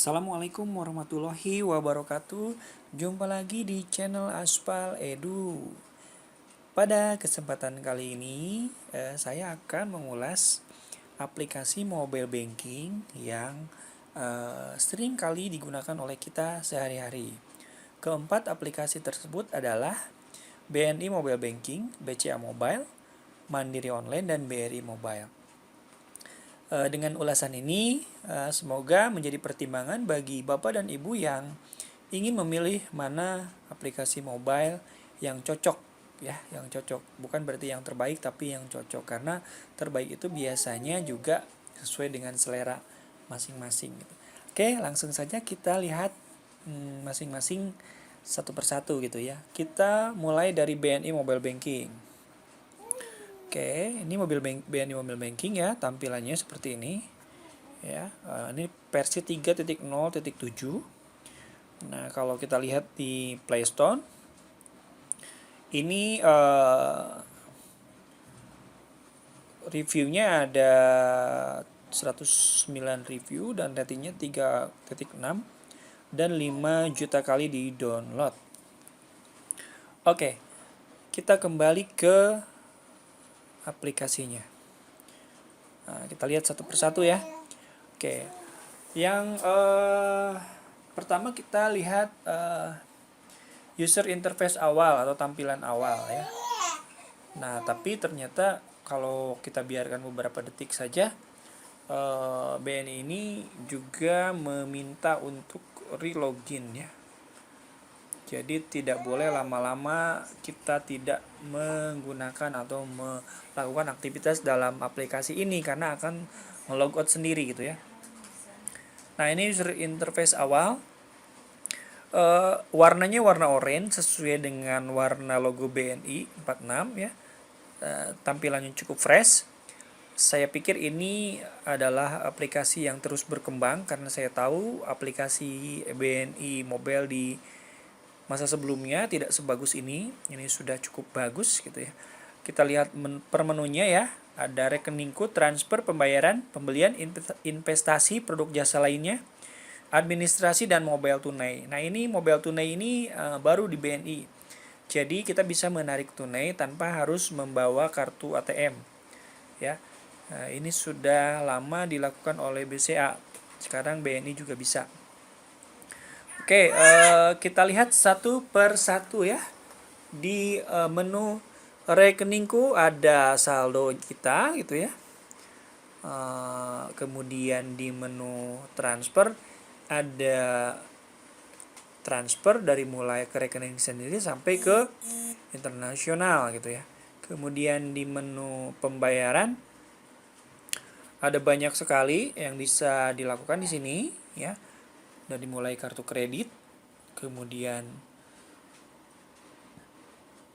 Assalamualaikum warahmatullahi wabarakatuh. Jumpa lagi di channel Aspal Edu. Pada kesempatan kali ini, saya akan mengulas aplikasi mobile banking yang sering kali digunakan oleh kita sehari-hari. Keempat aplikasi tersebut adalah BNI Mobile Banking, BCA Mobile, Mandiri Online, dan BRI Mobile. Dengan ulasan ini, semoga menjadi pertimbangan bagi Bapak dan Ibu yang ingin memilih mana aplikasi mobile yang cocok, ya, yang cocok. Bukan berarti yang terbaik, tapi yang cocok, karena terbaik itu biasanya juga sesuai dengan selera masing-masing. Oke, langsung saja kita lihat masing-masing satu persatu gitu ya. Kita mulai dari BNI Mobile Banking. Oke, ini BNI Mobile Banking ya, tampilannya seperti ini. Ya, ini versi 3.0.7. Nah, kalau kita lihat di Play Store, ini reviewnya ada 109 review dan ratingnya 3.6 dan 5 juta kali di download. Oke, kita kembali ke aplikasinya. Nah, kita lihat satu persatu ya. Oke, yang pertama kita lihat user interface awal atau tampilan awal ya. Nah, tapi ternyata kalau kita biarkan beberapa detik saja, BNI ini juga meminta untuk relogin ya. Jadi tidak boleh lama-lama kita tidak menggunakan atau melakukan aktivitas dalam aplikasi ini karena akan ngelogout sendiri gitu ya. Nah, ini user interface awal. Warnanya warna oranye sesuai dengan warna logo BNI 46 ya. Tampilannya cukup fresh. Saya pikir ini adalah aplikasi yang terus berkembang karena saya tahu aplikasi BNI Mobile di masa sebelumnya tidak sebagus ini. Ini sudah cukup bagus gitu ya. Kita lihat per menunya ya. Ada rekeningku, transfer, pembayaran, pembelian, investasi, produk jasa lainnya, administrasi, dan mobile tunai. Nah, ini mobile tunai ini baru di BNI. Jadi kita bisa menarik tunai tanpa harus membawa kartu ATM. Ya. Nah, ini sudah lama dilakukan oleh BCA. Sekarang BNI juga bisa. Oke, kita lihat satu per satu ya. Di menu rekeningku ada saldo kita gitu ya. Kemudian di menu transfer ada transfer dari mulai ke rekening sendiri sampai ke internasional gitu ya. Kemudian di menu pembayaran ada banyak sekali yang bisa dilakukan di sini ya. Dari mulai kartu kredit, kemudian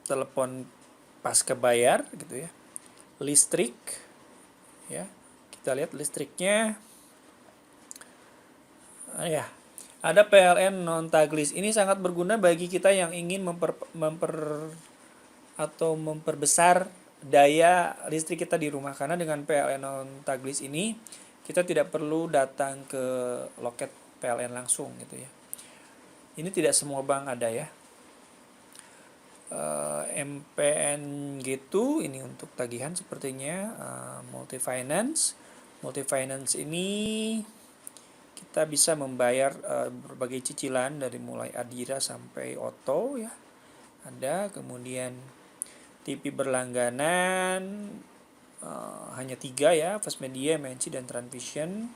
telepon pasca bayar gitu ya, listrik ya, kita lihat listriknya ya, ada PLN non taglis. Ini sangat berguna bagi kita yang ingin memperbesar daya listrik kita di rumah, karena dengan PLN non taglis ini kita tidak perlu datang ke loket PLN langsung gitu ya. Ini tidak semua bank ada ya. MPN gitu, ini untuk tagihan sepertinya. Multifinance ini kita bisa membayar berbagai cicilan dari mulai Adira sampai Oto ya. Ada, kemudian TV berlangganan hanya 3 ya, First Media, MNC, dan Transvision.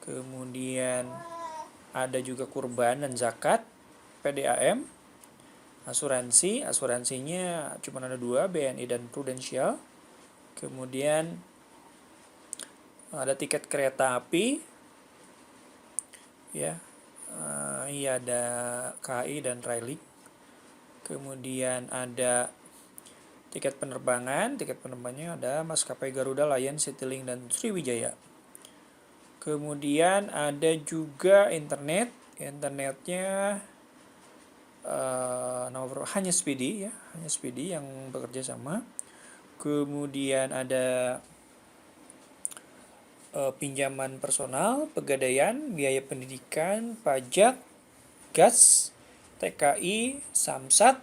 Kemudian ada juga kurban dan zakat, PDAM. Asuransinya cuma ada 2, BNI dan Prudential. Kemudian ada tiket kereta api ya, iya, ada KAI dan Railing. Kemudian ada tiket penerbangannya ada maskapai Garuda, Lion, Citylink, dan Sriwijaya. Kemudian ada juga internetnya hanya Speedy ya, hanya Speedy yang bekerja sama. Kemudian ada pinjaman personal, pegadaian, biaya pendidikan, pajak, gas, TKI, Samsat.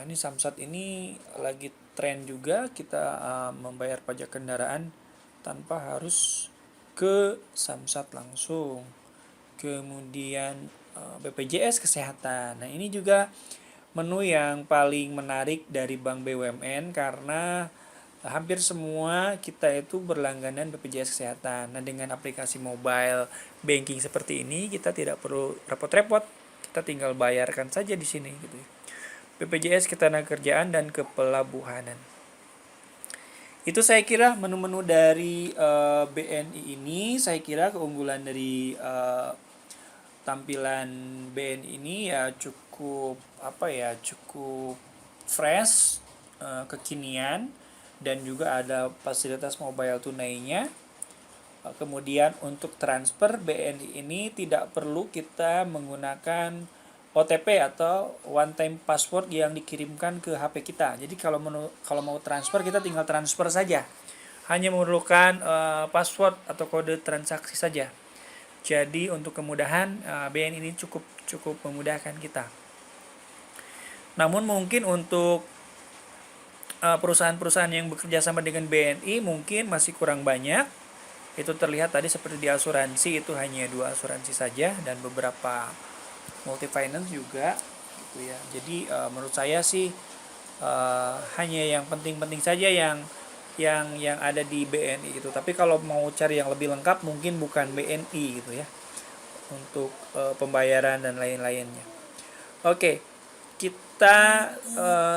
Ini Samsat ini lagi tren juga, kita membayar pajak kendaraan tanpa harus ke Samsat langsung. Kemudian BPJS Kesehatan. Nah, ini juga menu yang paling menarik dari Bank BUMN karena hampir semua kita itu berlangganan BPJS Kesehatan. Nah, dengan aplikasi mobile banking seperti ini kita tidak perlu repot-repot. Kita tinggal bayarkan saja di sini gitu. BPJS Ketenagakerjaan dan Kepelabuhanan. Itu saya kira menu-menu dari BNI ini, saya kira keunggulan dari tampilan BNI ini ya cukup cukup fresh, kekinian, dan juga ada fasilitas mobile tunainya. Kemudian untuk transfer BNI ini tidak perlu kita menggunakan OTP atau one time password yang dikirimkan ke HP kita. Jadi kalau mau transfer kita tinggal transfer saja. Hanya memerlukan password atau kode transaksi saja. Jadi untuk kemudahan BNI ini cukup memudahkan kita. Namun mungkin untuk perusahaan-perusahaan yang bekerja sama dengan BNI mungkin masih kurang banyak. Itu terlihat tadi seperti di asuransi itu hanya 2 asuransi saja dan beberapa multi finance juga gitu ya. Jadi menurut saya sih hanya yang penting-penting saja yang ada di BNI gitu. Tapi kalau mau cari yang lebih lengkap mungkin bukan BNI gitu ya. Untuk pembayaran dan lain-lainnya. Oke, kita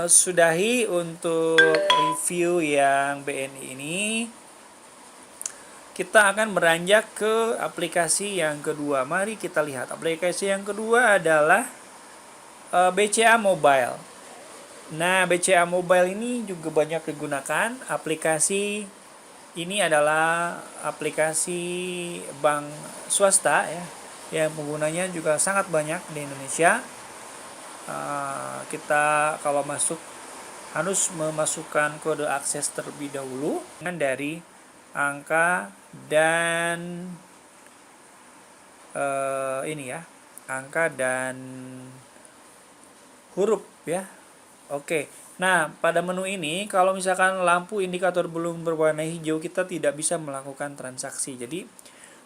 sudahi untuk review yang BNI ini. Kita akan beranjak ke aplikasi yang kedua. Mari kita lihat. Aplikasi yang kedua adalah BCA Mobile. Nah, BCA Mobile ini juga banyak digunakan. Aplikasi ini adalah aplikasi bank swasta ya, yang penggunanya juga sangat banyak di Indonesia. Kita kalau masuk harus memasukkan kode akses terlebih dahulu dari angka dan angka dan huruf ya. Oke. Nah, pada menu ini kalau misalkan lampu indikator belum berwarna hijau kita tidak bisa melakukan transaksi. Jadi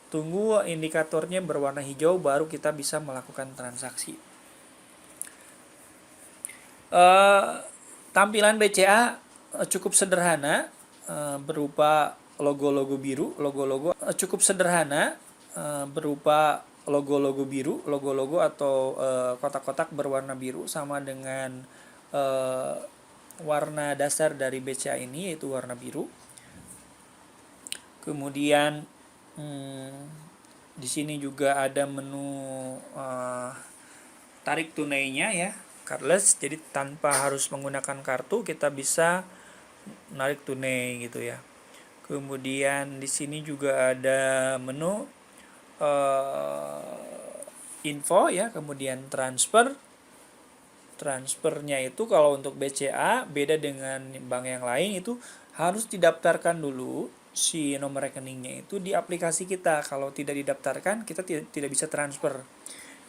tunggu indikatornya berwarna hijau baru kita bisa melakukan transaksi. Tampilan BCA cukup sederhana, berupa logo-logo biru, cukup sederhana, berupa logo-logo biru, logo-logo atau kotak-kotak berwarna biru sama dengan warna dasar dari BCA ini yaitu warna biru. Kemudian di sini juga ada menu tarik tunainya ya, cardless. Jadi tanpa harus menggunakan kartu kita bisa narik tunai gitu ya. Kemudian di sini juga ada menu info ya, kemudian transfernya itu kalau untuk BCA beda dengan bank yang lain, itu harus didaftarkan dulu si nomor rekeningnya itu di aplikasi kita. Kalau tidak didaftarkan kita tidak bisa transfer.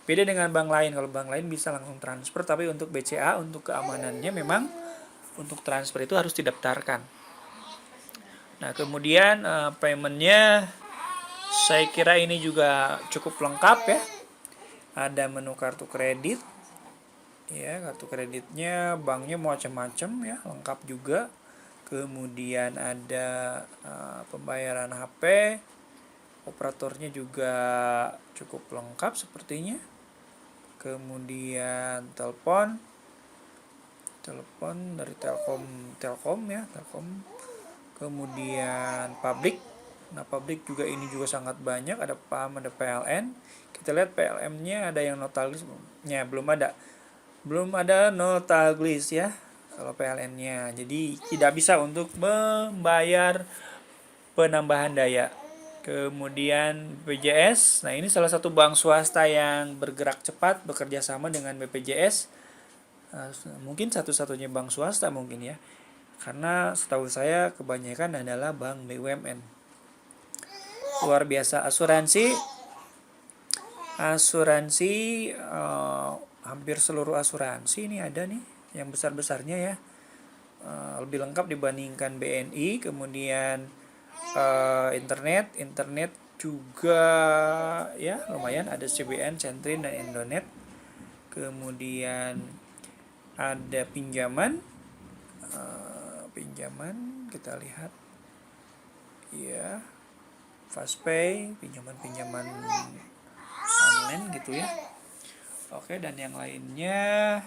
Beda dengan bank lain, kalau bank lain bisa langsung transfer, tapi untuk BCA untuk keamanannya memang untuk transfer itu harus didaftarkan. Nah, kemudian paymentnya saya kira ini juga cukup lengkap ya. Ada menu kartu kredit ya, kartu kreditnya banknya macam-macam ya, lengkap juga. Kemudian ada pembayaran HP, operatornya juga cukup lengkap sepertinya. Kemudian telepon dari Telkom ya, Telkom. Kemudian public. Nah, public juga ini juga sangat banyak, ada PAM, ada PLN. Kita lihat PLN-nya ada yang notaglis-nya belum ada notaglis ya kalau PLN-nya. Jadi tidak bisa untuk membayar penambahan daya. Kemudian BPJS. Nah, ini salah satu bank swasta yang bergerak cepat bekerja sama dengan BPJS. Mungkin satu-satunya bank swasta mungkin ya. Karena setahu saya kebanyakan adalah bank BUMN. luar biasa. Asuransi hampir seluruh asuransi ini ada nih yang besar-besarnya ya. Lebih lengkap dibandingkan BNI. Kemudian internet juga ya lumayan, ada CBN, Centrin, dan Indonet. Kemudian ada pinjaman kita lihat ya, Fastpay, pinjaman online gitu ya. Oke, dan yang lainnya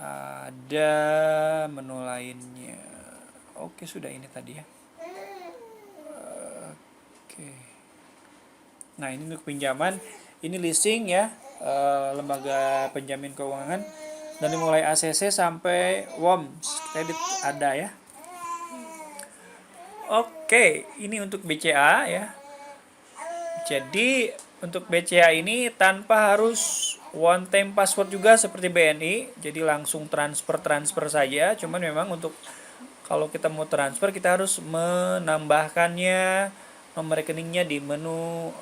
ada menu lainnya. Oke, sudah ini tadi ya. Oke. Nah, ini untuk pinjaman, ini leasing ya, lembaga penjamin keuangan, dari mulai ACC sampai WOMS kredit ada ya. Oke, ini untuk BCA ya. Jadi untuk BCA ini tanpa harus one time password juga seperti BNI, jadi langsung transfer saja. Cuman memang untuk kalau kita mau transfer, kita harus menambahkannya nomor rekeningnya di menu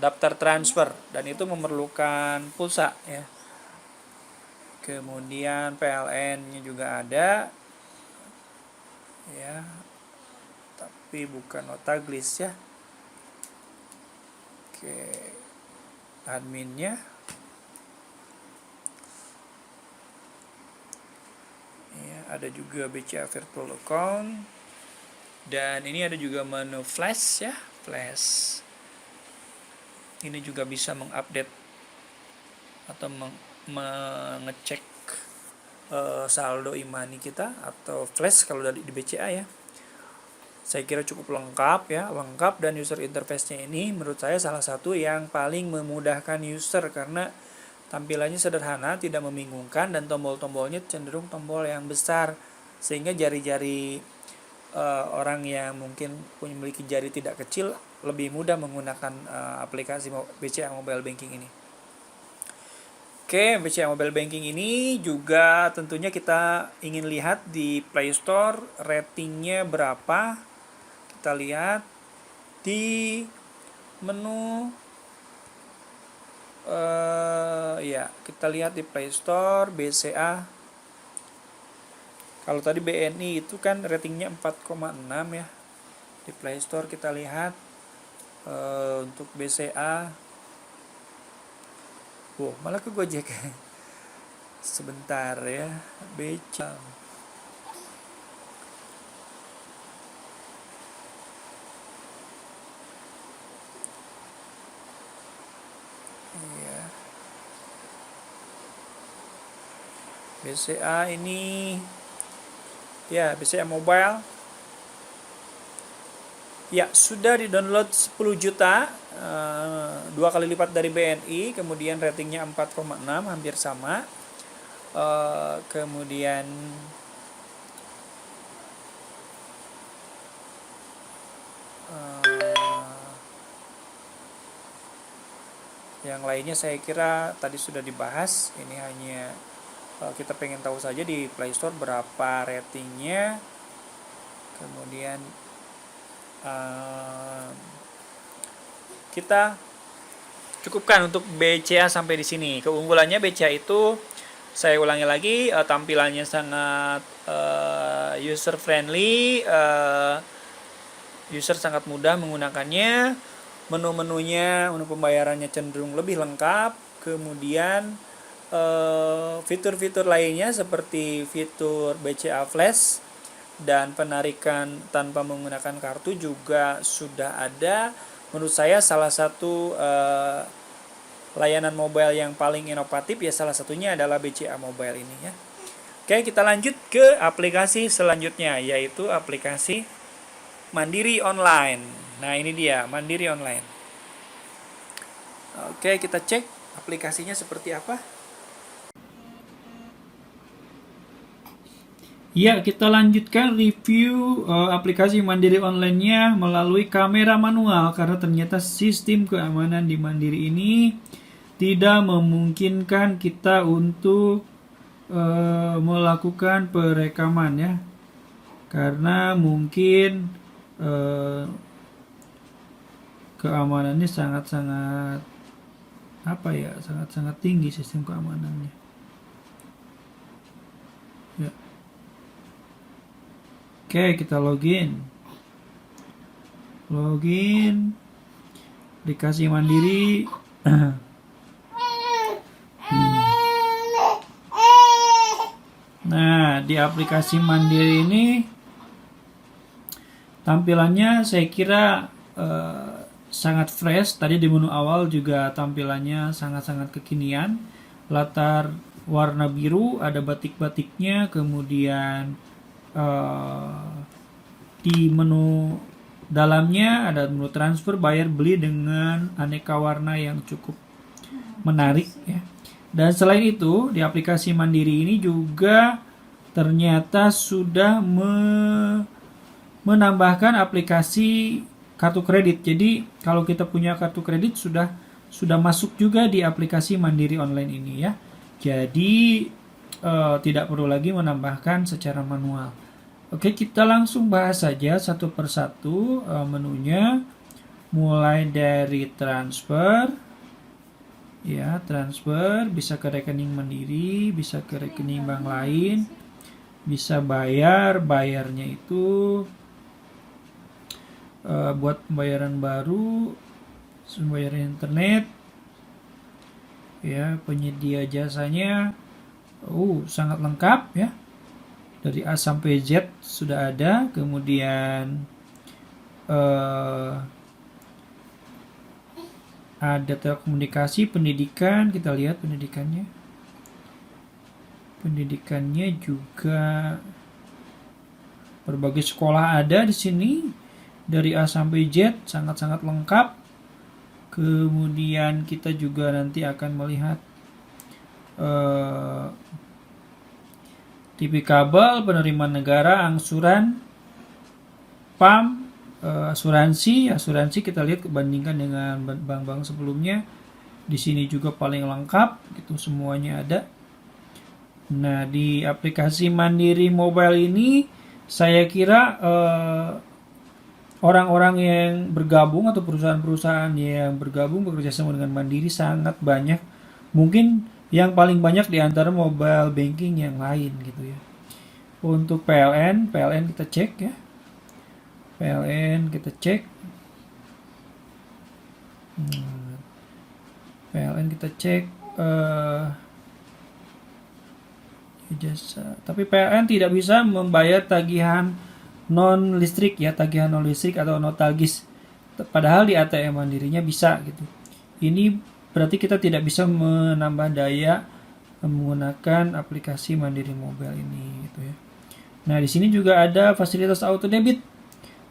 daftar transfer, dan itu memerlukan pulsa ya. Kemudian PLN-nya juga ada ya, tapi bukan Notaglis ya. Oke, adminnya ya, ada juga BCA Virtual Account, dan ini ada juga menu flash ya, flash. Ini juga bisa mengupdate atau mengecek saldo e-money kita atau flash kalau dari di BCA ya. Saya kira cukup lengkap ya, lengkap, dan user interface-nya ini menurut saya salah satu yang paling memudahkan user karena tampilannya sederhana, tidak membingungkan, dan tombol-tombolnya cenderung tombol yang besar sehingga jari-jari orang yang mungkin memiliki jari tidak kecil lebih mudah menggunakan aplikasi BCA Mobile Banking ini. Oke, BCA Mobile Banking ini juga tentunya kita ingin lihat di Play Store ratingnya berapa. Kita lihat di menu ya, kita lihat di Play Store BCA. Kalau tadi BNI itu kan ratingnya 4,6 ya. Di Play Store kita lihat untuk BCA. Wow, malah ke Gojek. Sebentar ya, BCA. Iya. BCA ini ya, BCA Mobile. Ya, sudah di-download 10 juta, 2 kali lipat dari BNI, kemudian ratingnya 4,6, hampir sama. Kemudian yang lainnya saya kira tadi sudah dibahas. Ini hanya kita pengen tahu saja di Play Store berapa ratingnya. Kemudian kita cukupkan untuk BCA sampai di sini. Keunggulannya BCA itu, saya ulangi lagi, tampilannya sangat user friendly, user sangat mudah menggunakannya. Menu-menunya, menu pembayarannya cenderung lebih lengkap. Kemudian fitur-fitur lainnya seperti fitur BCA Flash dan penarikan tanpa menggunakan kartu juga sudah ada. Menurut saya salah satu layanan mobile yang paling inovatif ya, salah satunya adalah BCA Mobile ini ya. Oke, kita lanjut ke aplikasi selanjutnya, yaitu aplikasi Mandiri Online. Nah, ini dia Mandiri Online. Oke, kita cek aplikasinya seperti apa. Ya, kita lanjutkan review aplikasi Mandiri Online-nya melalui kamera manual, karena ternyata sistem keamanan di Mandiri ini tidak memungkinkan kita untuk melakukan perekaman ya. Karena mungkin eh, keamanannya sangat-sangat sangat-sangat tinggi sistem keamanannya ya. Oke, kita login aplikasi Mandiri. Nah, di aplikasi Mandiri ini tampilannya saya kira sangat fresh. Tadi di menu awal juga tampilannya sangat-sangat kekinian. Latar warna biru, ada batik-batiknya, kemudian di menu dalamnya ada menu transfer, bayar, beli dengan aneka warna yang cukup menarik ya. Dan selain itu di aplikasi Mandiri ini juga ternyata sudah menambahkan aplikasi kartu kredit. Jadi kalau kita punya kartu kredit sudah masuk juga di aplikasi Mandiri Online ini ya. Jadi tidak perlu lagi menambahkan secara manual. Oke, kita langsung bahas saja satu persatu menunya. Mulai dari transfer, ya transfer bisa ke rekening Mandiri, bisa ke rekening bank lain, bisa bayarnya itu buat pembayaran baru, pembayaran internet, ya penyedia jasanya, sangat lengkap ya. Dari A sampai Z sudah ada. Kemudian ada telekomunikasi, pendidikan, kita lihat pendidikannya juga berbagai sekolah ada di sini dari A sampai Z, sangat-sangat lengkap. Kemudian kita juga nanti akan melihat TV kabel, penerimaan negara, angsuran, PAM, asuransi kita lihat kebandingkan dengan bank-bank sebelumnya. Di sini juga paling lengkap, itu semuanya ada. Nah, di aplikasi Mandiri Mobile ini saya kira orang-orang yang bergabung atau perusahaan-perusahaan yang bergabung bekerja sama dengan Mandiri sangat banyak. Mungkin yang paling banyak di antara mobile banking yang lain gitu ya. Untuk PLN kita cek ya. PLN kita cek. PLN kita cek jasa. Tapi PLN tidak bisa membayar tagihan non listrik ya, tagihan non listrik atau notalgis. Padahal di ATM Mandirinya bisa gitu. Ini berarti kita tidak bisa menambah daya menggunakan aplikasi Mandiri Mobile ini gitu ya. Nah, di sini juga ada fasilitas auto debit.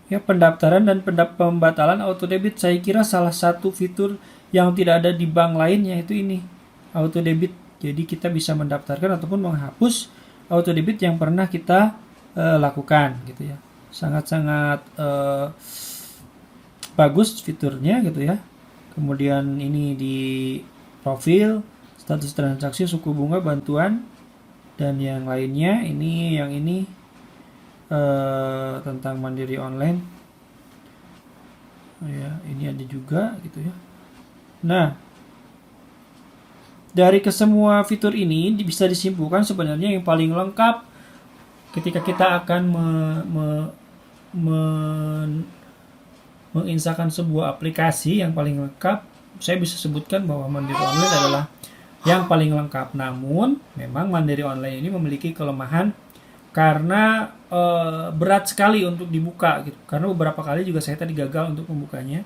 Ya, pendaftaran dan pembatalan auto debit saya kira salah satu fitur yang tidak ada di bank lain, yaitu ini, auto debit. Jadi kita bisa mendaftarkan ataupun menghapus auto debit yang pernah kita lakukan gitu ya. Sangat-sangat bagus fiturnya gitu ya. Kemudian ini di profil, status transaksi, suku bunga, bantuan, dan yang lainnya. Yang ini tentang Mandiri Online. Ya, ini ada juga gitu ya. Nah, dari kesemua fitur ini bisa disimpulkan sebenarnya yang paling lengkap ketika kita akan menginstalkan sebuah aplikasi yang paling lengkap, saya bisa sebutkan bahwa Mandiri Online adalah yang paling lengkap. Namun, memang Mandiri Online ini memiliki kelemahan karena berat sekali untuk dibuka gitu. Karena beberapa kali juga saya tadi gagal untuk membukanya.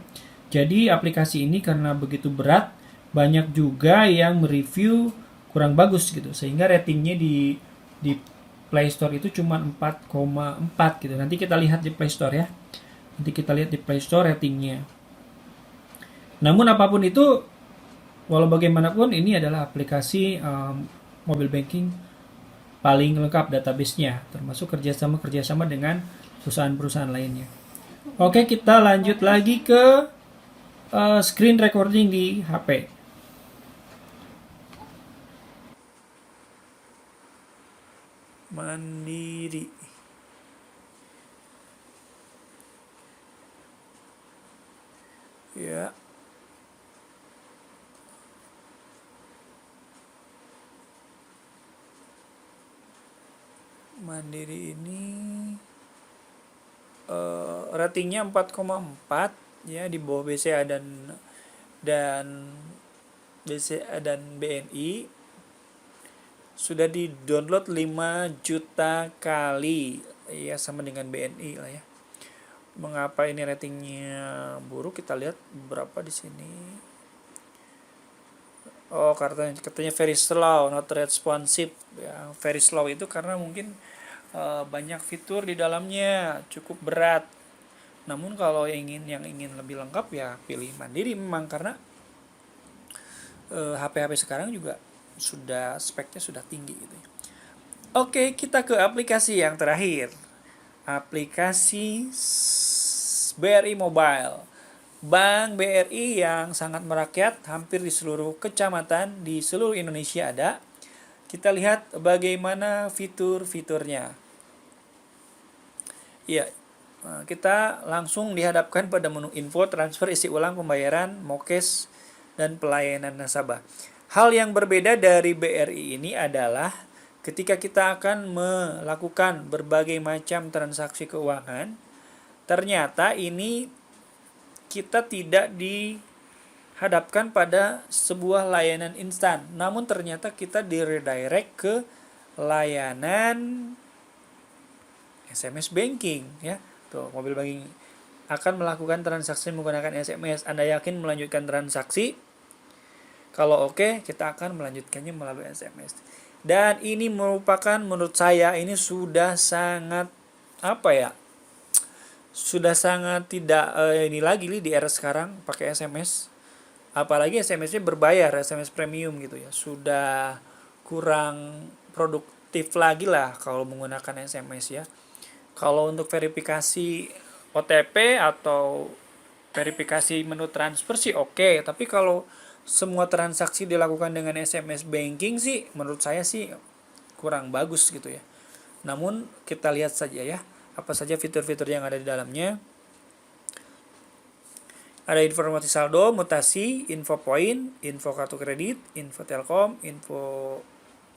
Jadi aplikasi ini karena begitu berat, banyak juga yang mereview kurang bagus gitu. Sehingga ratingnya di Play Store itu cuma 4,4 gitu. Nanti kita lihat di Play Store ya. Nanti kita lihat di Play Store ratingnya. Namun apapun itu, walau bagaimanapun ini adalah aplikasi mobile banking paling lengkap database-nya, termasuk kerjasama dengan perusahaan-perusahaan lainnya. Oke, kita lanjut lagi ke screen recording di HP. Mandiri. Mandiri ini ratingnya 4,4 ya, di bawah BCA dan BCA dan BNI. Sudah di-download 5 juta kali ya, sama dengan BNI lah ya. Mengapa ini ratingnya buruk? Kita lihat berapa di sini. Oh, katanya very slow, not responsive ya. Very slow itu karena mungkin banyak fitur di dalamnya, cukup berat. Namun kalau yang ingin lebih lengkap ya pilih Mandiri memang, karena HP-HP sekarang juga speknya sudah tinggi gitu. Oke, kita ke aplikasi yang terakhir. Aplikasi BRI Mobile. Bank BRI yang sangat merakyat, hampir di seluruh kecamatan di seluruh Indonesia ada. Kita lihat bagaimana fitur-fiturnya. Ya, kita langsung dihadapkan pada menu info, transfer, isi ulang, pembayaran, mokes, dan pelayanan nasabah. Hal yang berbeda dari BRI ini adalah ketika kita akan melakukan berbagai macam transaksi keuangan, ternyata ini kita tidak dihadapkan pada sebuah layanan instan, namun ternyata kita di-redirect ke layanan SMS banking ya. Tuh, mobile banking akan melakukan transaksi menggunakan SMS. Anda yakin melanjutkan transaksi? Kalau oke, kita akan melanjutkannya melalui SMS. Dan ini merupakan, menurut saya ini sudah sangat sudah sangat tidak ini lagi di era sekarang pakai SMS. Apalagi SMS-nya berbayar, SMS premium gitu ya. Sudah kurang produktif lagi lah kalau menggunakan SMS ya. Kalau untuk verifikasi OTP atau verifikasi menu transfer sih oke, tapi kalau semua transaksi dilakukan dengan SMS banking sih menurut saya sih kurang bagus gitu ya. Namun kita lihat saja ya, apa saja fitur-fitur yang ada di dalamnya. Ada informasi saldo, mutasi, info poin, info kartu kredit, info telkom, info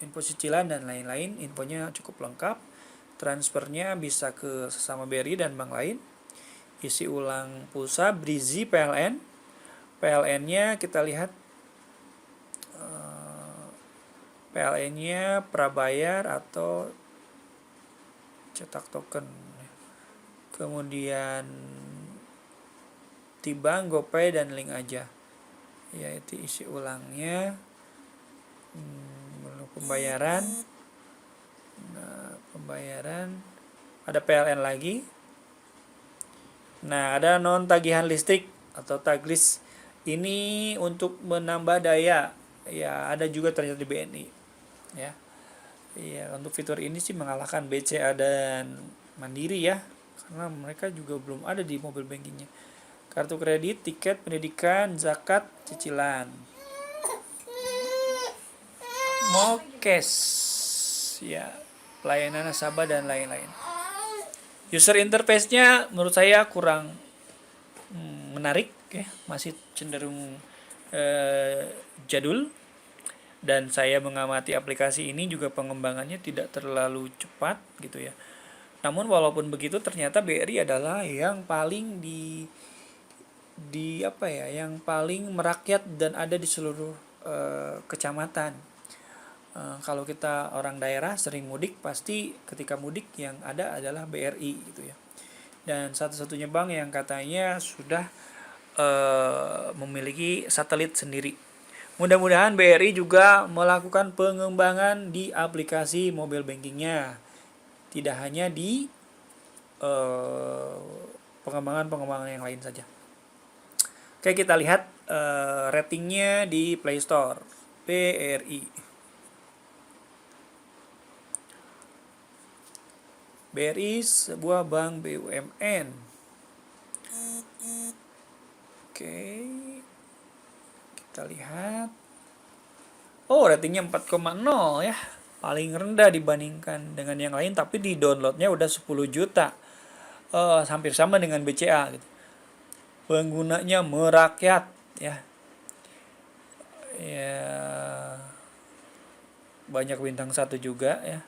cicilan dan lain-lain. Infonya cukup lengkap. Transfernya bisa ke sesama BRI dan bank lain. Isi ulang pulsa, Brizi, PLN. PLN-nya kita lihat, PLN-nya prabayar atau cetak token. Kemudian T-Bank, GoPay, dan link aja. Yaitu isi ulangnya. Pembayaran. Pembayaran. Ada PLN lagi. Nah, ada non tagihan listrik atau taglis. Ini untuk menambah daya. Ya, ada juga ternyata di BNI. Ya. Ya, untuk fitur ini sih mengalahkan BCA dan Mandiri ya. Karena mereka juga belum ada di mobile bankingnya. Kartu kredit, tiket, pendidikan, zakat, cicilan. Mokes. Ya, pelayanan nasabah dan lain-lain. User interface-nya menurut saya kurang menarik ya, masih cenderung jadul. Dan saya mengamati aplikasi ini juga pengembangannya tidak terlalu cepat gitu ya. Namun walaupun begitu ternyata BRI adalah yang paling yang paling merakyat dan ada di seluruh kecamatan. Kalau kita orang daerah sering mudik, pasti ketika mudik yang ada adalah BRI gitu ya. Dan satu-satunya bank yang katanya sudah memiliki satelit sendiri. Mudah-mudahan BRI juga melakukan pengembangan di aplikasi mobile bankingnya, tidak hanya di pengembangan yang lain saja. Oke, kita lihat ratingnya di Play Store. BRI. BRI sebuah bank BUMN. Oke, kita lihat. Oh, ratingnya 4,0 ya. Paling rendah dibandingkan dengan yang lain, tapi di downloadnya udah 10 juta. Hampir sama dengan BCA gitu. Penggunanya merakyat ya. Ya, banyak bintang 1 juga ya.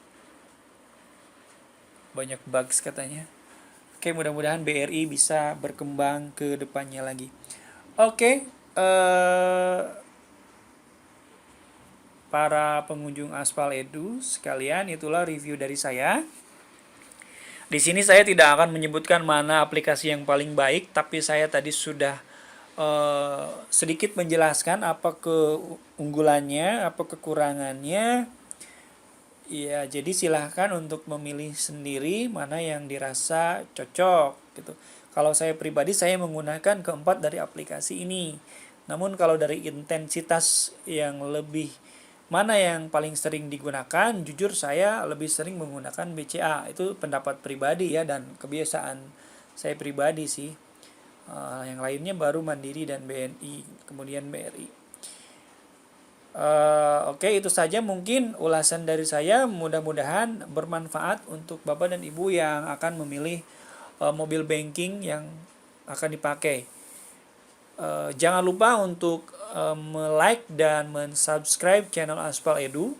banyak bugs katanya. Oke, mudah-mudahan BRI bisa berkembang ke depannya lagi. Oke, para pengunjung Aspal Edu sekalian, itulah review dari saya. Di sini saya tidak akan menyebutkan mana aplikasi yang paling baik, tapi saya tadi sudah sedikit menjelaskan apa keunggulannya, apa kekurangannya. Ya, jadi silahkan untuk memilih sendiri mana yang dirasa cocok gitu. Kalau saya pribadi saya menggunakan keempat dari aplikasi ini. Namun kalau dari intensitas yang lebih mana yang paling sering digunakan, jujur saya lebih sering menggunakan BCA. Itu pendapat pribadi ya dan kebiasaan saya pribadi sih. Yang lainnya baru Mandiri dan BNI, kemudian BRI. Oke, itu saja mungkin ulasan dari saya. Mudah-mudahan bermanfaat untuk Bapak dan Ibu yang akan memilih mobil banking yang akan dipakai. Jangan lupa untuk like dan subscribe channel Aspal Edu.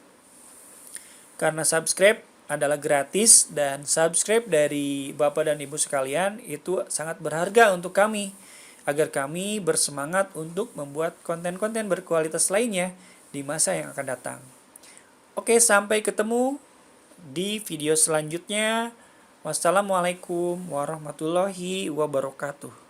Karena subscribe adalah gratis dan subscribe dari Bapak dan Ibu sekalian itu sangat berharga untuk kami. Agar kami bersemangat untuk membuat konten-konten berkualitas lainnya di masa yang akan datang. Oke, sampai ketemu di video selanjutnya. Wassalamualaikum warahmatullahi wabarakatuh.